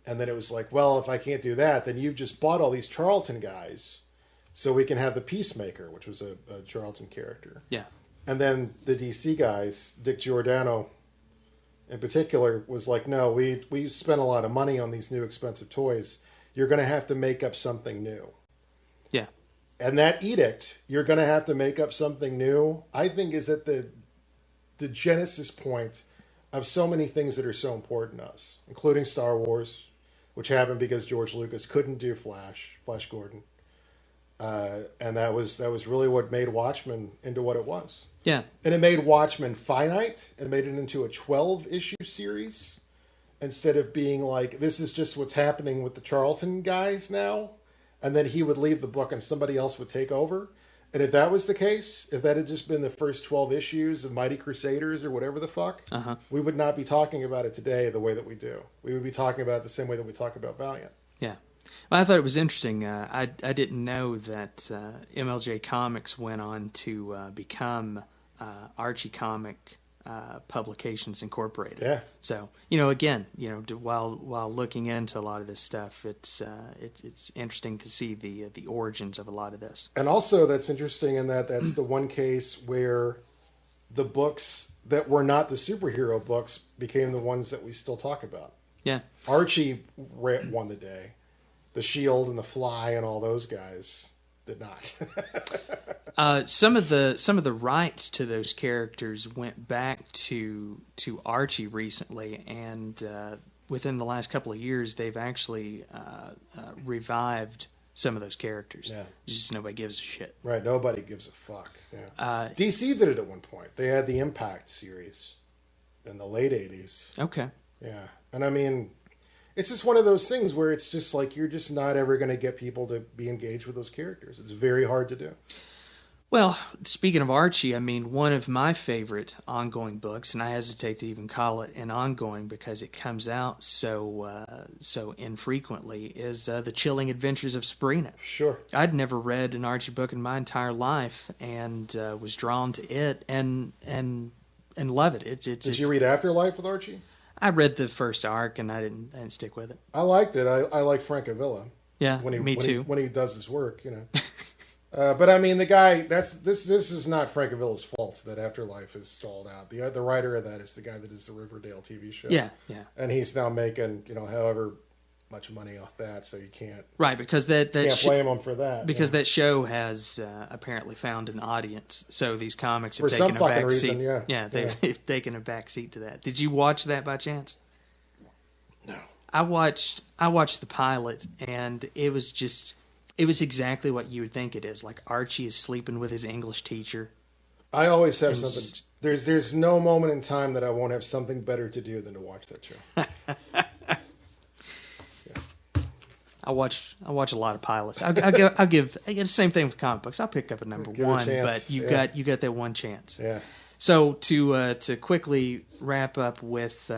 And then it was like, well, if I can't do that, then you've just bought all these Charlton guys so we can have the Peacemaker, which was a Charlton character. Yeah. And then the DC guys, Dick Giordano in particular, was like, no, we spent a lot of money on these new expensive toys. You're going to have to make up something new. Yeah. And that edict, you're going to have to make up something new, I think is at the genesis point of so many things that are so important to us, including Star Wars, which happened because George Lucas couldn't do Flash Gordon. And that was really what made Watchmen into what it was. Yeah. And it made Watchmen finite and made it into a 12-issue series instead of being like, this is just what's happening with the Charlton guys now. And then he would leave the book and somebody else would take over. And if that was the case, if that had just been the first 12 issues of Mighty Crusaders or whatever the fuck, we would not be talking about it today the way that we do. We would be talking about it the same way that we talk about Valiant. Yeah. Well, I thought it was interesting. I didn't know that MLJ Comics went on to become Archie Comic Publications Incorporated. Yeah. So, again, while looking into a lot of this stuff, it's interesting to see the origins of a lot of this. And also, that's interesting in that that's the one case where the books that were not the superhero books became the ones that we still talk about. Yeah. Archie won the day. The Shield and the Fly and all those guys did not. Some of the rights to those characters went back to Archie recently, and within the last couple of years, they've actually revived some of those characters. Yeah. Just nobody gives a shit. Right, nobody gives a fuck. Yeah. DC did it at one point. They had the Impact series in the late 80s. Okay. Yeah, and I mean, it's just one of those things where it's just like you're just not ever going to get people to be engaged with those characters. It's very hard to do. Well, speaking of Archie, I mean, one of my favorite ongoing books, and I hesitate to even call it an ongoing because it comes out so infrequently, is The Chilling Adventures of Sabrina. Sure. I'd never read an Archie book in my entire life, and was drawn to it and love it. Did you read Afterlife with Archie? I read the first arc, and I didn't stick with it. I liked it. I like Frank Avila. Yeah, me too. When he does his work, But I mean, the guy. This is not Frank Avila's fault that Afterlife is stalled out. The writer of that is the guy that is the Riverdale TV show. Yeah. And he's now making however much money off that, so you can't because that can't blame him for that because that show has apparently found an audience. So these comics have for taken some a fucking back reason. seat. They've taken a back seat to that. Did you watch that by chance? No. I watched the pilot, and it was exactly what you would think it is. Like Archie is sleeping with his English teacher. I always have something. There's no moment in time that I won't have something better to do than to watch that show. I watch a lot of pilots. I'll give the same thing with comic books. I'll pick up a number one, but you got that one chance. Yeah. So to quickly wrap up with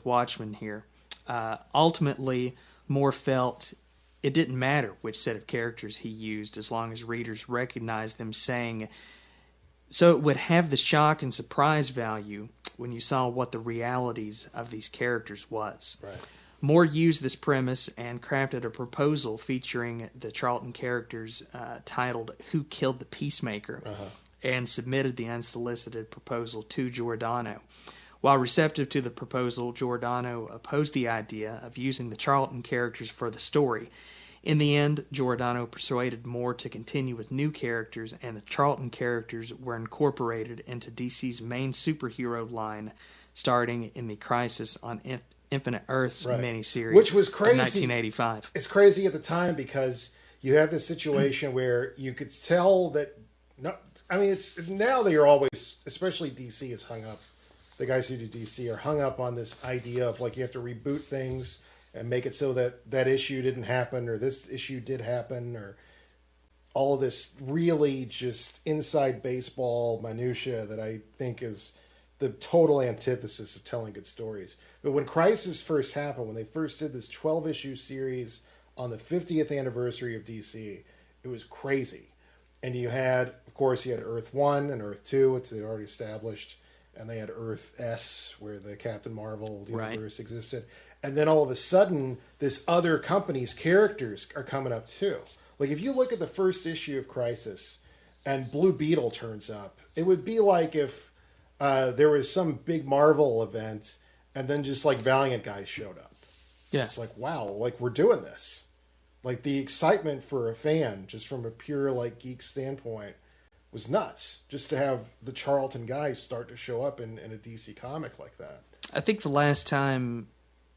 Watchmen here, ultimately Moore felt it didn't matter which set of characters he used as long as readers recognized them, saying so it would have the shock and surprise value when you saw what the realities of these characters was. Right. Moore used this premise and crafted a proposal featuring the Charlton characters titled Who Killed the Peacemaker, and submitted the unsolicited proposal to Giordano. While receptive to the proposal, Giordano opposed the idea of using the Charlton characters for the story. In the end, Giordano persuaded Moore to continue with new characters, and the Charlton characters were incorporated into DC's main superhero line, starting in the Crisis on Infinite Earths miniseries, which was crazy. In 1985. It's crazy at the time because you have this situation where you could tell that. It's now they are always, especially DC, is hung up. The guys who do DC are hung up on this idea of like you have to reboot things and make it so that issue didn't happen or this issue did happen or all of this really just inside baseball minutia that I think is the total antithesis of telling good stories. But when Crisis first happened, when they first did this 12-issue series on the 50th anniversary of DC, it was crazy. And you had Earth 1 and Earth 2, which they'd already established, and they had Earth S, where the Captain Marvel universe existed. And then all of a sudden, this other company's characters are coming up too. Like if you look at the first issue of Crisis and Blue Beetle turns up, it would be like if there was some big Marvel event and then just like Valiant guys showed up. Yeah. It's like, wow, like we're doing this. Like the excitement for a fan, just from a pure like geek standpoint, was nuts. Just to have the Charlton guys start to show up in a DC comic like that. I think the last time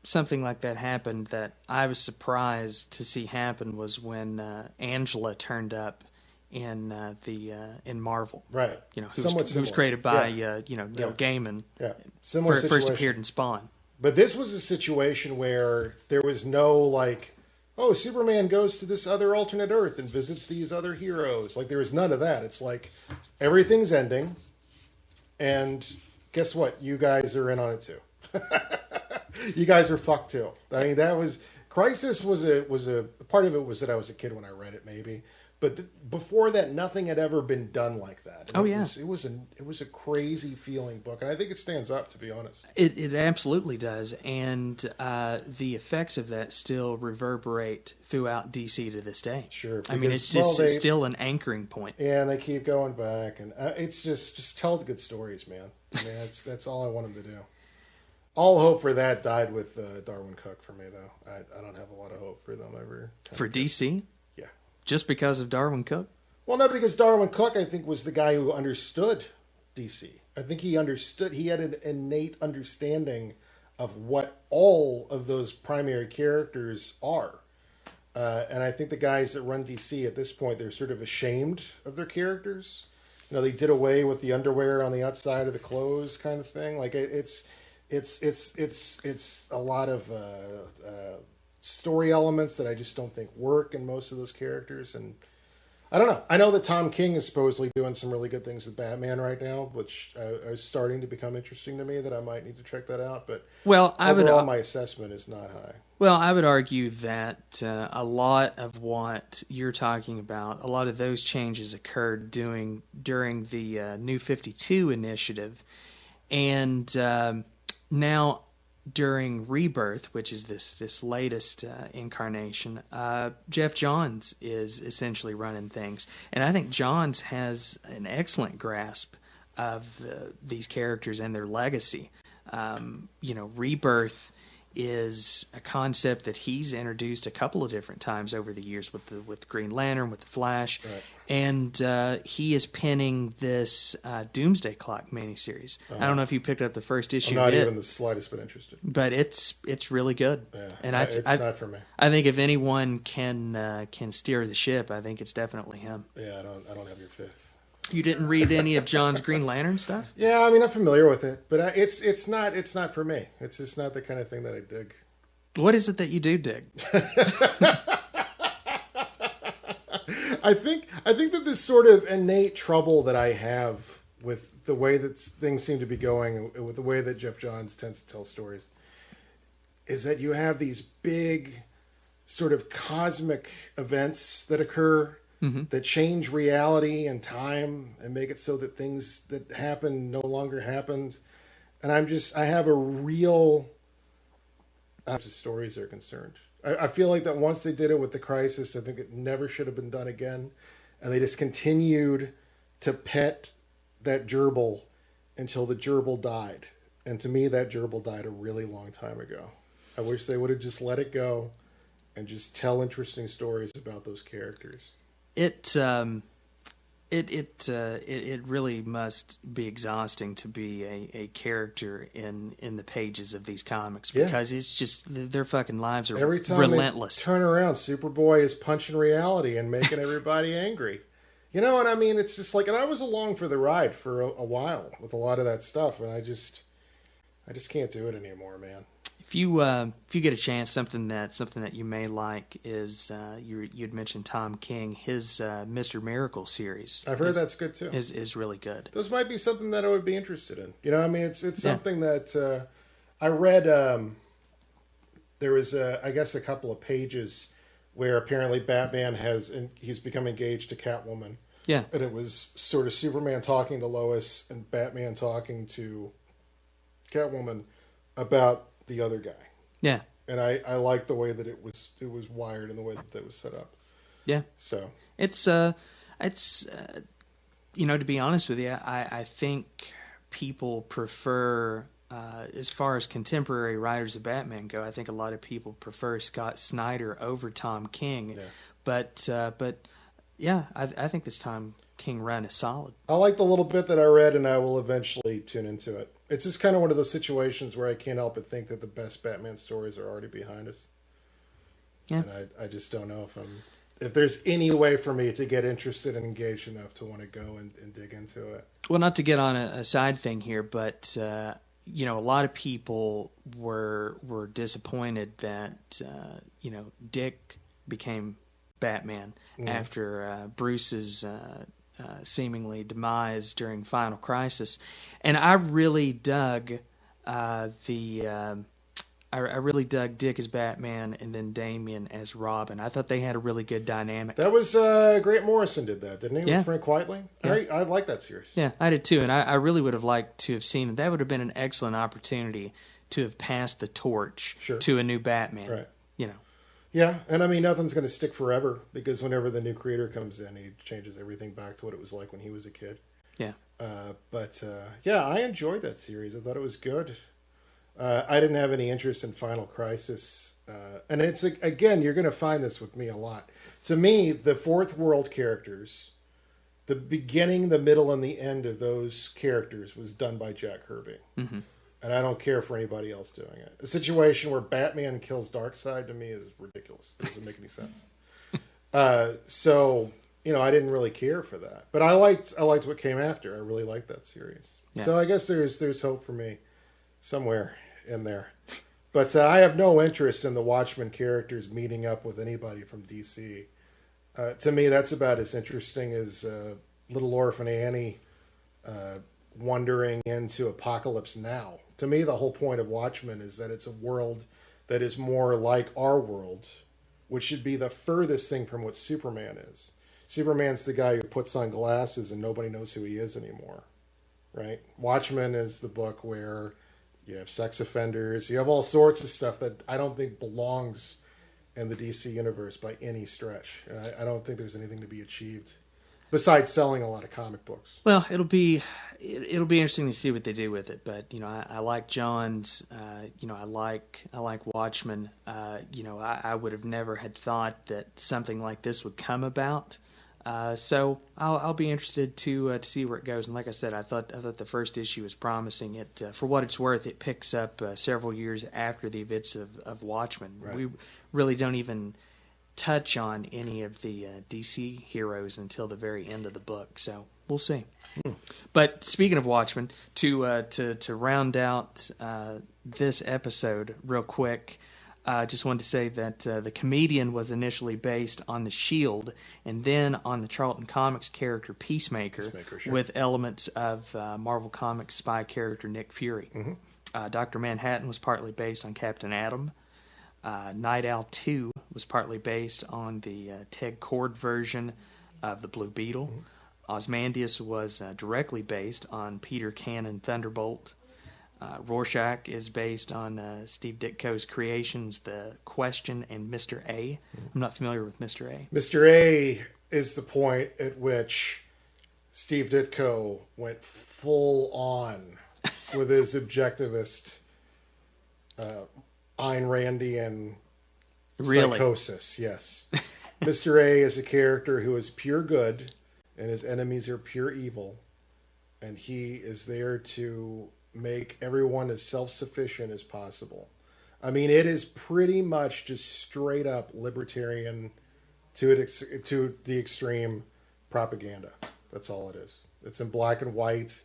something like that happened that I was surprised to see happen was when Angela turned up in in Marvel, right? Who was created by Neil Gaiman. Yeah, similar situation. First appeared in Spawn. But this was a situation where there was no like, oh, Superman goes to this other alternate Earth and visits these other heroes. Like, there was none of that. It's like everything's ending, and guess what? You guys are in on it too. You guys are fucked too. I mean, that was Crisis was a part of it was that I was a kid when I read it, maybe. But before that, nothing had ever been done like that. And it was a crazy feeling book, and I think it stands up, to be honest. It absolutely does, and the effects of that still reverberate throughout DC to this day. Sure, I mean, it's just still an anchoring point. Yeah, and they keep going back, and it's just tell good stories, man. I mean, that's all I want them to do. All hope for that died with Darwin Cook for me, though. I don't have a lot of hope for them ever. For DC? Yeah. Just because of Darwin Cook? Well, no, because Darwin Cook, I think, was the guy who understood DC. I think he understood. He had an innate understanding of what all of those primary characters are. And I think the guys that run DC at this point, they're sort of ashamed of their characters. You know, they did away with the underwear on the outside of the clothes kind of thing. Like, it's a lot of story elements that I just don't think work in most of those characters. And I don't know. I know that Tom King is supposedly doing some really good things with Batman right now, which is starting to become interesting to me, that I might need to check that out. But overall, my assessment is not high. Well, I would argue that a lot of what you're talking about, a lot of those changes occurred during the New 52 initiative. And now, during Rebirth, which is this latest incarnation, Jeff Johns is essentially running things, and I think Johns has an excellent grasp of these characters and their legacy. Rebirth is a concept that he's introduced a couple of different times over the years with Green Lantern, with the Flash, right. And he is penning this Doomsday Clock miniseries. I don't know if you picked up the first issue. I'm not even the slightest bit interested, but it's really good. Yeah, and it's not for me. I think if anyone can steer the ship, I think it's definitely him. Yeah, I don't have your fifth. You didn't read any of John's Green Lantern stuff? Yeah, I mean, I'm familiar with it, but it's not for me. It's just not the kind of thing that I dig. What is it that you do dig? I think that this sort of innate trouble that I have with the way that things seem to be going, and with the way that Jeff Johns tends to tell stories, is that you have these big sort of cosmic events that occur. Mm-hmm. That change reality and time and make it so that things that happen no longer happen. And I have a real, as stories are concerned. I feel like that once they did it with the Crisis, I think it never should have been done again. And they just continued to pet that gerbil until the gerbil died. And to me, that gerbil died a really long time ago. I wish they would have just let it go and just tell interesting stories about those characters. It really must be exhausting to be a character in the pages of these comics, because it's just their fucking lives are every time relentless. They turn around, Superboy is punching reality and making everybody angry. You know what I mean? It's just like, and I was along for the ride for a while with a lot of that stuff, and I just can't do it anymore, man. If you get a chance, something that you may like is you'd mentioned Tom King, his Mr. Miracle series. I've heard that's good too. Is really good. Those might be something that I would be interested in. You know, I mean, it's something that I read. There was I guess a couple of pages where apparently Batman he's become engaged to Catwoman. Yeah, and it was sort of Superman talking to Lois and Batman talking to Catwoman about the other guy. Yeah. And I like the way that it was wired and the way that was set up. Yeah. So it's to be honest with you, I think people prefer as far as contemporary writers of Batman go, I think a lot of people prefer Scott Snyder over Tom King. Yeah. But yeah, I think this Tom King run is solid. I like the little bit that I read, and I will eventually tune into it. It's just kind of one of those situations where I can't help but think that the best Batman stories are already behind us. Yeah. And I just don't know if there's any way for me to get interested and engaged enough to want to go and dig into it. Well, not to get on a side thing here, but a lot of people were disappointed that Dick became Batman after Bruce's seemingly demise during Final Crisis, and I really dug I really dug Dick as Batman and then Damian as Robin. I thought they had a really good dynamic. That was Grant Morrison did that, didn't he? Yeah. With Frank Whiteley. Yeah. I like that series. Yeah, I did too, and I really would have liked to have seen that. Would have been an excellent opportunity to have passed the torch to a new Batman. Right. You know. Yeah, and I mean, nothing's going to stick forever because whenever the new creator comes in, he changes everything back to what it was like when he was a kid. Yeah. But I enjoyed that series. I thought it was good. I didn't have any interest in Final Crisis. And it's, again, you're going to find this with me a lot. To me, the Fourth World characters, the beginning, the middle, and the end of those characters was done by Jack Kirby. Mm-hmm. And I don't care for anybody else doing it. A situation where Batman kills Darkseid to me is ridiculous. It doesn't make any sense. So, I didn't really care for that. But I liked what came after. I really liked that series. Yeah. So I guess there's hope for me somewhere in there. But I have no interest in the Watchmen characters meeting up with anybody from DC. To me, that's about as interesting as Little Orphan Annie wandering into Apocalypse Now. To me, the whole point of Watchmen is that it's a world that is more like our world, which should be the furthest thing from what Superman is. Superman's the guy who puts on glasses and nobody knows who he is anymore, right? Watchmen is the book where you have sex offenders, you have all sorts of stuff that I don't think belongs in the DC universe by any stretch. And I don't think there's anything to be achieved besides selling a lot of comic books. Well, it'll be interesting to see what they do with it. But I like John's. I like Watchmen. I would have never had thought that something like this would come about. So I'll be interested to see where it goes. And like I said, I thought the first issue was promising. It for what it's worth, it picks up several years after the events of Watchmen. Right. We really don't even touch on any of the DC heroes until the very end of the book. So we'll see. But speaking of Watchmen, to round out this episode real quick. Just wanted to say that the comedian was initially based on the Shield and then on the Charlton Comics character Peacemaker sure. with elements of Marvel Comics spy character Nick Fury. Mm-hmm. Dr. Manhattan was partly based on Captain Atom. Night Owl 2 was partly based on the Ted Kord version of the Blue Beetle. Mm-hmm. Ozymandias was directly based on Peter Cannon Thunderbolt. Rorschach is based on Steve Ditko's creations, The Question and Mr. A. I'm not familiar with Mr. A. Mr. A is the point at which Steve Ditko went full on with his objectivist Ayn Randian psychosis. Yes. Mr. A is a character who is pure good and his enemies are pure evil. And he is there to make everyone as self-sufficient as possible. I mean, it is pretty much just straight up libertarian to the extreme propaganda. That's all it is. It's in black and white,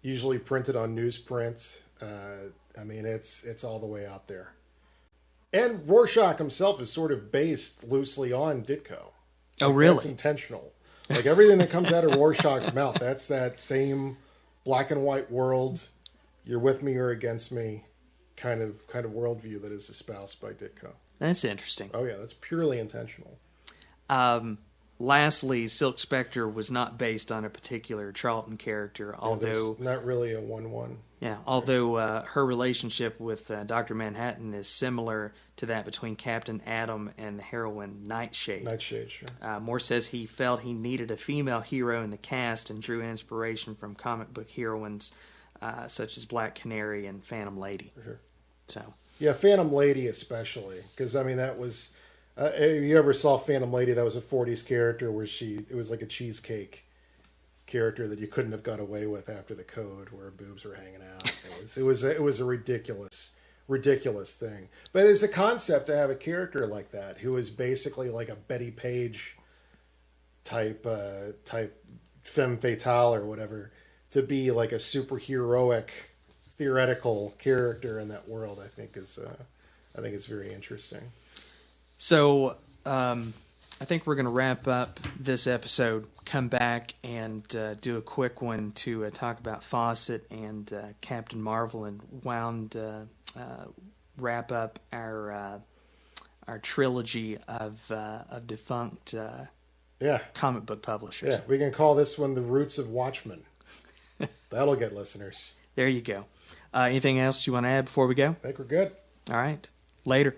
usually printed on newsprint. I mean, it's all the way out there. And Rorschach himself is sort of based loosely on Ditko. Oh, really? That's intentional. Like everything that comes out of Rorschach's mouth, that's that same black and white world. You're with me or against me kind of worldview that is espoused by Ditko. That's interesting. Oh, yeah, that's purely intentional. Lastly, Silk Spectre was not based on a particular Charlton character, although... not really a 1-1. Yeah, although her relationship with Dr. Manhattan is similar to that between Captain Atom and the heroine Nightshade. Nightshade, sure. Moore says he felt he needed a female hero in the cast and drew inspiration from comic book heroines such as Black Canary and Phantom Lady. For sure. So. Yeah, Phantom Lady especially, because I mean that was if you ever saw Phantom Lady, that was a 40s character where it was like a cheesecake character that you couldn't have got away with after the code, where boobs were hanging out. It was a ridiculous thing. But as a concept to have a character like that who is basically like a Betty Page type femme fatale or whatever, to be like a superheroic theoretical character in that world, I think is very interesting. So I think we're going to wrap up this episode, come back, and do a quick one to talk about Fawcett and Captain Marvel, and wrap up our trilogy of defunct comic book publishers. Yeah, we can call this one The Roots of Watchmen. That'll get listeners. There you go. Anything else you want to add before we go? I think we're good. All right. Later.